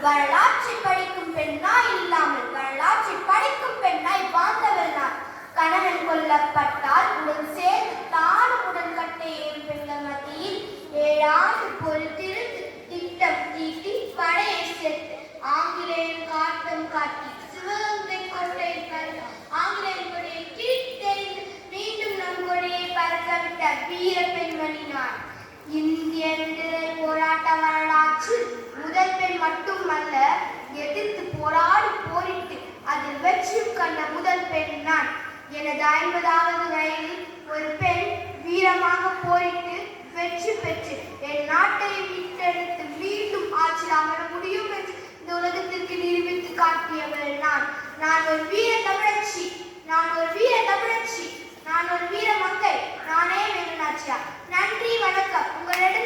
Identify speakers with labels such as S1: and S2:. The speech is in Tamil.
S1: வரலாற்றை படிக்கும் பெண்ணாய் இல்லாமல் வரலாற்றை படிக்கும் பெண்ணாய் வாழ்ந்தவள் நான். கணவன் கொல்லப்பட்டால் உடன் சேர்ந்து தானும் உடன் கட்டை ஏறும் பெண்கள் மத்தியில் 7 ஆண்டு பொறுத்திருந்து திட்டம் தீட்டி படையை சேர்த்து ஆங்கிலேயன் காட்டம் காட்டி சிவகங்கை கோட்டை ஆங்கிலேயன் கொடியை கிழித்தெறிந்து மீண்டும் நம் கொடியை பறக்கவிட்ட வீர பெண்மணி நான். இந்திய விடுதலை போராட்ட வரலாற்றில் முதல் பெண் மட்டுமல்ல, எதிர்த்து போராடி போரிட்டு அதில் வெற்றி கண்ட முதல் பெண் நான். எனது 50வது வயதில் ஒரு பெண் வீரமாக போரிட்டு வெற்றி பெற்று என் நாட்டை மீட்டெடுத்து மீண்டும் ஆட்சியில் அமர முடியும் என்று இந்த உலகத்திற்கு நிரூபித்து காட்டியவள் நான். நான் ஒரு வீர தமிழச்சி, நான் ஒரு வீர தமிழச்சி, நான் ஒரு வீர மக்கள், நானே வேலுநாச்சியார். நன்றி, வணக்கம். உங்களிடம்